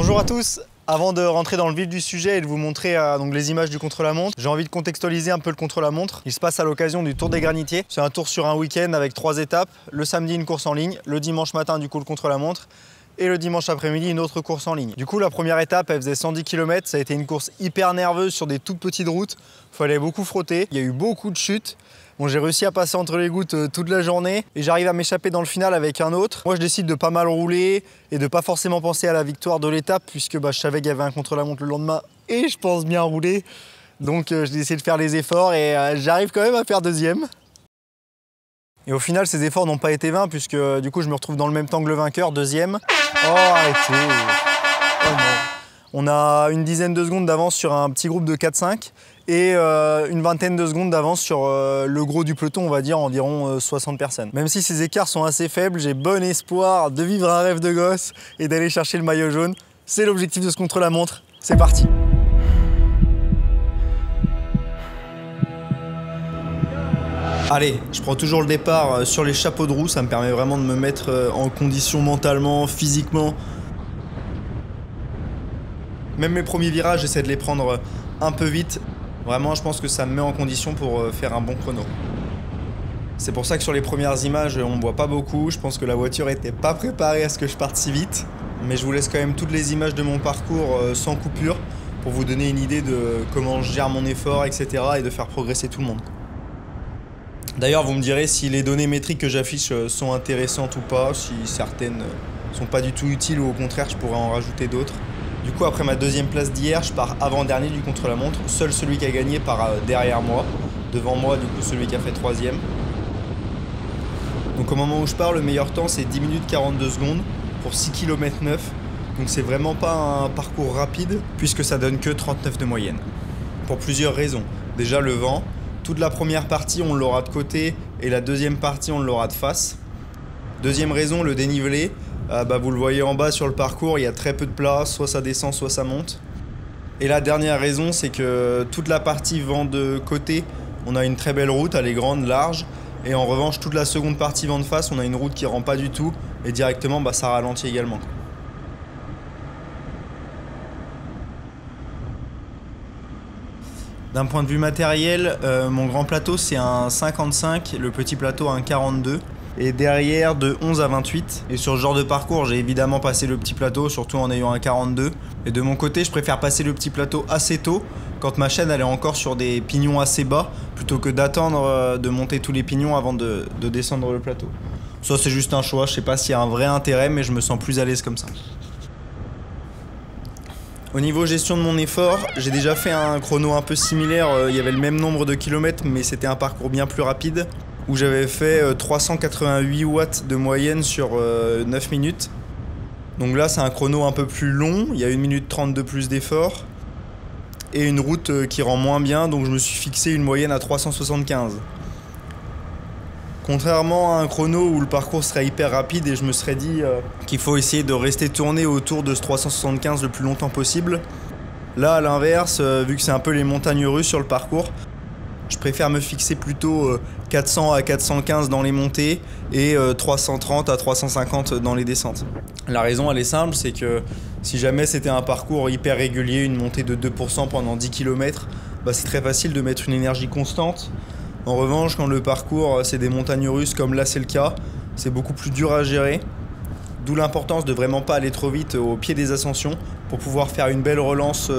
Bonjour à tous. Avant de rentrer dans le vif du sujet et de vous montrer donc les images du contre-la-montre, j'ai envie de contextualiser un peu le contre-la-montre. Il se passe à l'occasion du Tour des Granitiers. C'est un tour sur un week-end avec 3 étapes. Le samedi, une course en ligne. Le dimanche matin, du coup, le contre-la-montre. Et le dimanche après-midi, une autre course en ligne. Du coup, la première étape, elle faisait 110 km. Ça a été une course hyper nerveuse sur des toutes petites routes. Il fallait beaucoup frotter. Il y a eu beaucoup de chutes. Bon, j'ai réussi à passer entre les gouttes toute la journée et j'arrive à m'échapper dans le final avec un autre. Moi, je décide de pas mal rouler et de pas forcément penser à la victoire de l'étape puisque je savais qu'il y avait un contre-la-montre le lendemain et je pense bien rouler. Donc, j'ai essayé de faire les efforts et j'arrive quand même à faire deuxième. Et au final, ces efforts n'ont pas été vains puisque du coup, je me retrouve dans le même temps que le vainqueur, deuxième. Oh, arrêtez! Oh non. On a une dizaine de secondes d'avance sur un petit groupe de 4-5 et une vingtaine de secondes d'avance sur le gros du peloton, on va dire environ 60 personnes. Même si ces écarts sont assez faibles, j'ai bon espoir de vivre un rêve de gosse et d'aller chercher le maillot jaune. C'est l'objectif de ce contre-la-montre. C'est parti! Allez, je prends toujours le départ sur les chapeaux de roue, ça me permet vraiment de me mettre en condition mentalement, physiquement. Même mes premiers virages, j'essaie de les prendre un peu vite. Vraiment, je pense que ça me met en condition pour faire un bon chrono. C'est pour ça que sur les premières images, on ne voit pas beaucoup. Je pense que la voiture n'était pas préparée à ce que je parte si vite. Mais je vous laisse quand même toutes les images de mon parcours sans coupure pour vous donner une idée de comment je gère mon effort, etc. et de faire progresser tout le monde. D'ailleurs, vous me direz si les données métriques que j'affiche sont intéressantes ou pas, si certaines sont pas du tout utiles ou au contraire, je pourrais en rajouter d'autres. Du coup, après ma deuxième place d'hier, je pars avant-dernier du contre-la-montre. Seul celui qui a gagné part derrière moi. Devant moi, du coup, celui qui a fait troisième. Donc au moment où je pars, le meilleur temps, c'est 10 minutes 42 secondes pour 6 km 9. Donc c'est vraiment pas un parcours rapide, puisque ça donne que 39 de moyenne. Pour plusieurs raisons. Déjà, le vent. Toute la première partie, on l'aura de côté, et la deuxième partie, on l'aura de face. Deuxième raison, le dénivelé. Vous le voyez en bas sur le parcours, il y a très peu de place, soit ça descend, soit ça monte. Et la dernière raison, c'est que toute la partie vent de côté, on a une très belle route, elle est grande, large. Et en revanche, toute la seconde partie vent de face, on a une route qui rend pas du tout. Et directement, ça ralentit également. D'un point de vue matériel, mon grand plateau, c'est un 55, le petit plateau, un 42. Et derrière de 11 à 28. Et sur ce genre de parcours, j'ai évidemment passé le petit plateau, surtout en ayant un 42. Et de mon côté, je préfère passer le petit plateau assez tôt, quand ma chaîne elle est encore sur des pignons assez bas, plutôt que d'attendre de monter tous les pignons avant de descendre le plateau. Ça, c'est juste un choix, je sais pas s'il y a un vrai intérêt, mais je me sens plus à l'aise comme ça. Au niveau gestion de mon effort, j'ai déjà fait un chrono un peu similaire, il y avait le même nombre de kilomètres, mais c'était un parcours bien plus rapide, où j'avais fait 388 watts de moyenne sur 9 minutes. Donc là, c'est un chrono un peu plus long, il y a 1 minute 30 de plus d'effort, et une route qui rend moins bien, donc je me suis fixé une moyenne à 375. Contrairement à un chrono où le parcours serait hyper rapide et je me serais dit qu'il faut essayer de rester tourné autour de ce 375 le plus longtemps possible. Là, à l'inverse, vu que c'est un peu les montagnes russes sur le parcours, je préfère me fixer plutôt 400 à 415 dans les montées et 330 à 350 dans les descentes. La raison, elle est simple, c'est que si jamais c'était un parcours hyper régulier, une montée de 2% pendant 10 km, c'est très facile de mettre une énergie constante. En revanche, quand le parcours, c'est des montagnes russes comme là c'est le cas, c'est beaucoup plus dur à gérer. D'où l'importance de vraiment pas aller trop vite au pied des ascensions pour pouvoir faire une belle relance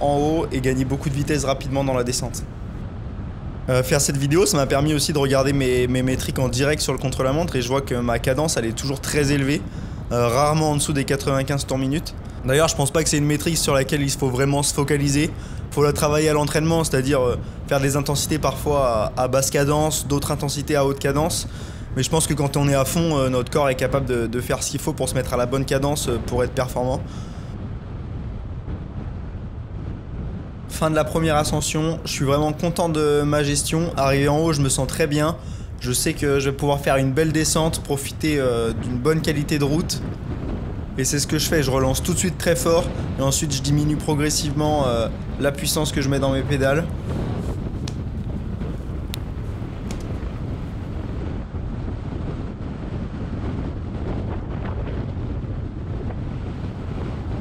en haut et gagner beaucoup de vitesse rapidement dans la descente. Faire cette vidéo, ça m'a permis aussi de regarder mes métriques en direct sur le contre-la-montre et je vois que ma cadence, elle est toujours très élevée, rarement en dessous des 95 tours minute. D'ailleurs, je pense pas que c'est une métrique sur laquelle il faut vraiment se focaliser. Il faut la travailler à l'entraînement, c'est-à-dire faire des intensités parfois à basse cadence, d'autres intensités à haute cadence. Mais je pense que quand on est à fond, notre corps est capable de faire ce qu'il faut pour se mettre à la bonne cadence pour être performant. Fin de la première ascension, je suis vraiment content de ma gestion. Arrivé en haut, je me sens très bien. Je sais que je vais pouvoir faire une belle descente, profiter d'une bonne qualité de route. Et c'est ce que je fais, je relance tout de suite très fort et ensuite je diminue progressivement la puissance que je mets dans mes pédales.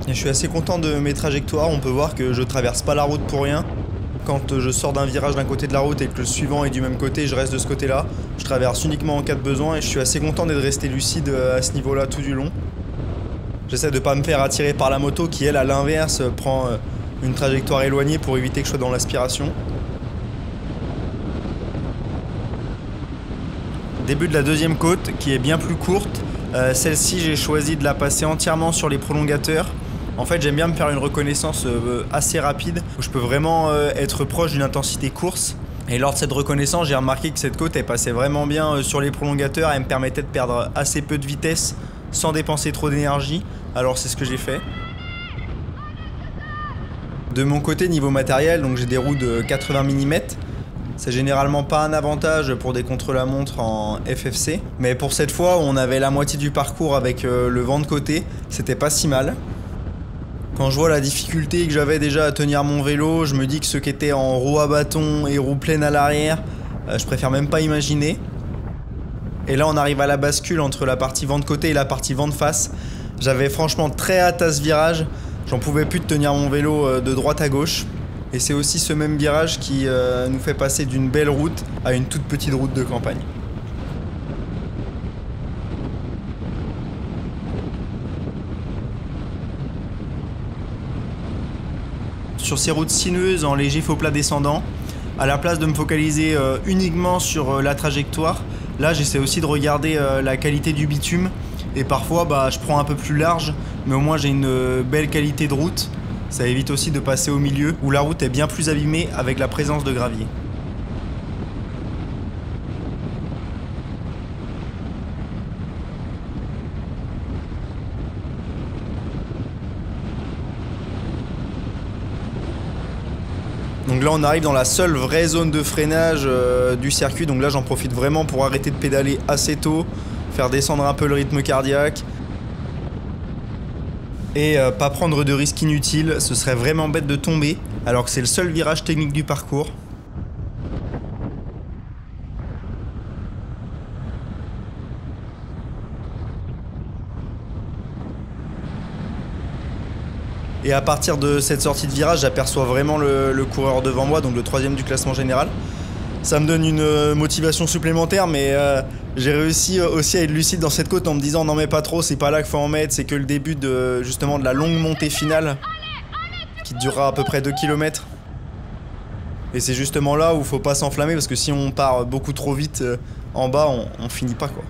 Et je suis assez content de mes trajectoires, on peut voir que je traverse pas la route pour rien. Quand je sors d'un virage d'un côté de la route et que le suivant est du même côté, je reste de ce côté-là. Je traverse uniquement en cas de besoin et je suis assez content d'être resté lucide à ce niveau-là tout du long. J'essaie de pas me faire attirer par la moto qui, elle, à l'inverse, prend une trajectoire éloignée pour éviter que je sois dans l'aspiration. Début de la deuxième côte qui est bien plus courte. Celle-ci, j'ai choisi de la passer entièrement sur les prolongateurs. En fait, j'aime bien me faire une reconnaissance assez rapide où je peux vraiment être proche d'une intensité course. Et lors de cette reconnaissance, j'ai remarqué que cette côte, elle passait vraiment bien sur les prolongateurs. Elle me permettait de perdre assez peu de vitesse sans dépenser trop d'énergie. Alors c'est ce que j'ai fait. De mon côté, niveau matériel, donc j'ai des roues de 80 mm. C'est généralement pas un avantage pour des contre-la-montre en FFC. Mais pour cette fois, on avait la moitié du parcours avec le vent de côté. C'était pas si mal. Quand je vois la difficulté que j'avais déjà à tenir mon vélo, je me dis que ceux qui étaient en roue à bâton et roue pleine à l'arrière, je préfère même pas imaginer. Et là on arrive à la bascule entre la partie vent de côté et la partie vent de face. J'avais franchement très hâte à ce virage, j'en pouvais plus de tenir mon vélo de droite à gauche. Et c'est aussi ce même virage qui nous fait passer d'une belle route à une toute petite route de campagne. Sur ces routes sinueuses en léger faux plat descendant, à la place de me focaliser uniquement sur la trajectoire, là j'essaie aussi de regarder la qualité du bitume et parfois je prends un peu plus large, mais au moins j'ai une belle qualité de route. Ça évite aussi de passer au milieu où la route est bien plus abîmée avec la présence de gravier. Donc là on arrive dans la seule vraie zone de freinage du circuit, donc là j'en profite vraiment pour arrêter de pédaler assez tôt, faire descendre un peu le rythme cardiaque et pas prendre de risques inutiles, ce serait vraiment bête de tomber alors que c'est le seul virage technique du parcours. Et à partir de cette sortie de virage, j'aperçois vraiment le coureur devant moi, donc le 3e du classement général. Ça me donne une motivation supplémentaire, mais j'ai réussi aussi à être lucide dans cette côte en me disant n'en mets pas trop, c'est pas là qu'il faut en mettre, c'est que le début justement de la longue montée finale qui durera à peu près 2 km. Et c'est justement là où il faut pas s'enflammer parce que si on part beaucoup trop vite en bas, on finit pas quoi.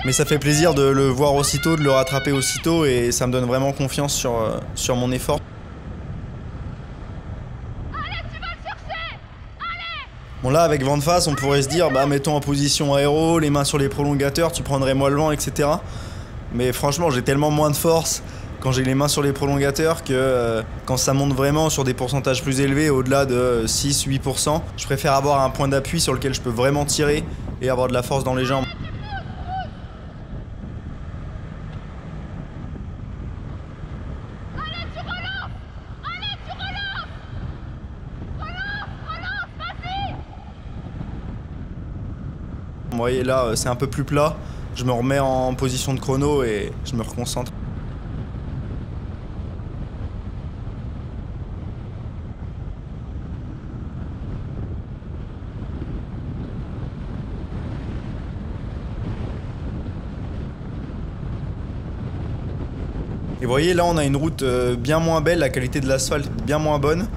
Mais ça fait plaisir de le voir aussitôt, de le rattraper aussitôt et ça me donne vraiment confiance sur mon effort. Bon là avec vent de face on pourrait se dire mettons en position aéro, les mains sur les prolongateurs, tu prendrais moins le vent etc. Mais franchement j'ai tellement moins de force quand j'ai les mains sur les prolongateurs que quand ça monte vraiment sur des pourcentages plus élevés, au-delà de 6-8%, je préfère avoir un point d'appui sur lequel je peux vraiment tirer et avoir de la force dans les jambes. Vous voyez là c'est un peu plus plat, je me remets en position de chrono et je me reconcentre. Et vous voyez là on a une route bien moins belle, la qualité de l'asphalte bien moins bonne.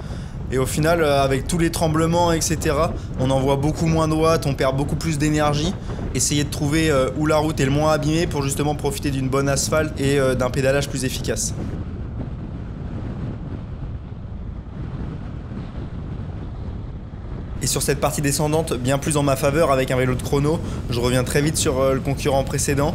Et au final, avec tous les tremblements, etc., on en voit beaucoup moins de watts, on perd beaucoup plus d'énergie. Essayez de trouver où la route est le moins abîmée pour justement profiter d'une bonne asphalte et d'un pédalage plus efficace. Et sur cette partie descendante, bien plus en ma faveur avec un vélo de chrono, je reviens très vite sur le concurrent précédent.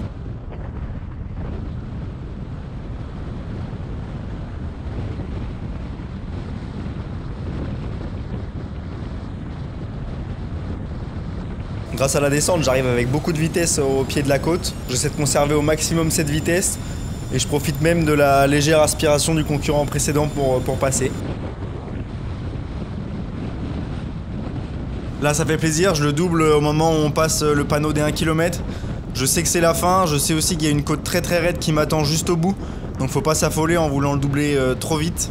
Grâce à la descente, j'arrive avec beaucoup de vitesse au pied de la côte. J'essaie de conserver au maximum cette vitesse et je profite même de la légère aspiration du concurrent précédent pour passer. Là ça fait plaisir, je le double au moment où on passe le panneau des 1 km. Je sais que c'est la fin, je sais aussi qu'il y a une côte très très raide qui m'attend juste au bout. Donc faut pas s'affoler en voulant le doubler trop vite.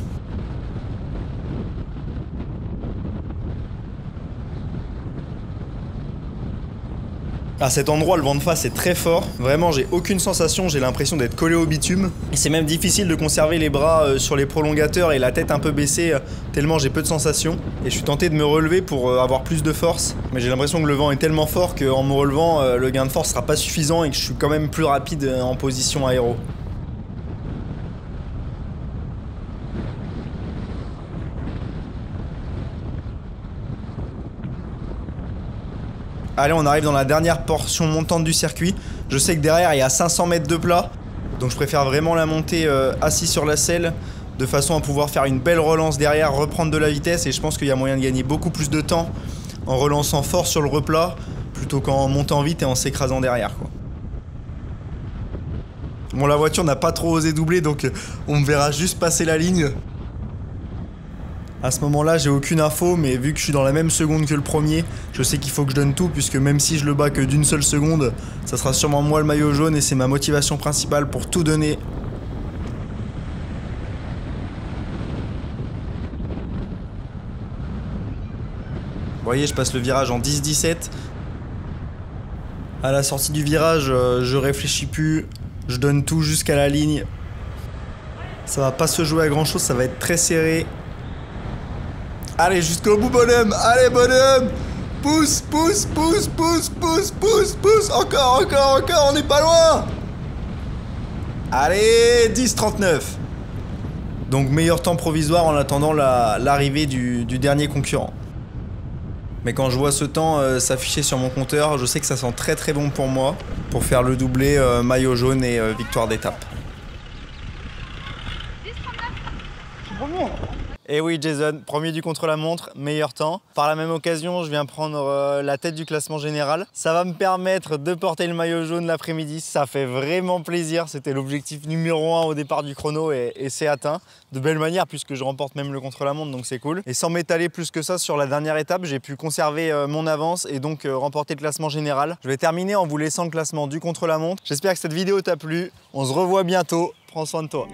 À cet endroit, le vent de face est très fort. Vraiment, j'ai aucune sensation, j'ai l'impression d'être collé au bitume. Et c'est même difficile de conserver les bras sur les prolongateurs et la tête un peu baissée, tellement j'ai peu de sensations. Et je suis tenté de me relever pour avoir plus de force. Mais j'ai l'impression que le vent est tellement fort qu'en me relevant, le gain de force sera pas suffisant et que je suis quand même plus rapide en position aéro. Allez, on arrive dans la dernière portion montante du circuit. Je sais que derrière, il y a 500 mètres de plat. Donc je préfère vraiment la monter assis sur la selle, de façon à pouvoir faire une belle relance derrière, reprendre de la vitesse. Et je pense qu'il y a moyen de gagner beaucoup plus de temps en relançant fort sur le replat, plutôt qu'en montant vite et en s'écrasant derrière, quoi. Bon, la voiture n'a pas trop osé doubler, donc on me verra juste passer la ligne. À ce moment-là, j'ai aucune info, mais vu que je suis dans la même seconde que le premier, je sais qu'il faut que je donne tout, puisque même si je le bats que d'une seule seconde, ça sera sûrement moi le maillot jaune et c'est ma motivation principale pour tout donner. Vous voyez, je passe le virage en 10-17. À la sortie du virage, je réfléchis plus, je donne tout jusqu'à la ligne. Ça va pas se jouer à grand chose, ça va être très serré. Allez, jusqu'au bout, bonhomme! Allez, bonhomme! Pousse, pousse, pousse, pousse, pousse, pousse, pousse! Encore, encore, encore, on n'est pas loin! Allez, 10-39. Donc meilleur temps provisoire en attendant l'arrivée du dernier concurrent. Mais quand je vois ce temps s'afficher sur mon compteur, je sais que ça sent très très bon pour moi, pour faire le doublé maillot jaune et victoire d'étape. Et oui, Jason, premier du contre-la-montre, meilleur temps. Par la même occasion, je viens prendre la tête du classement général. Ça va me permettre de porter le maillot jaune l'après-midi. Ça fait vraiment plaisir. C'était l'objectif numéro 1 au départ du chrono et c'est atteint. De belle manière puisque je remporte même le contre-la-montre, donc c'est cool. Et sans m'étaler plus que ça sur la dernière étape, j'ai pu conserver mon avance et donc remporter le classement général. Je vais terminer en vous laissant le classement du contre-la-montre. J'espère que cette vidéo t'a plu. On se revoit bientôt. Prends soin de toi.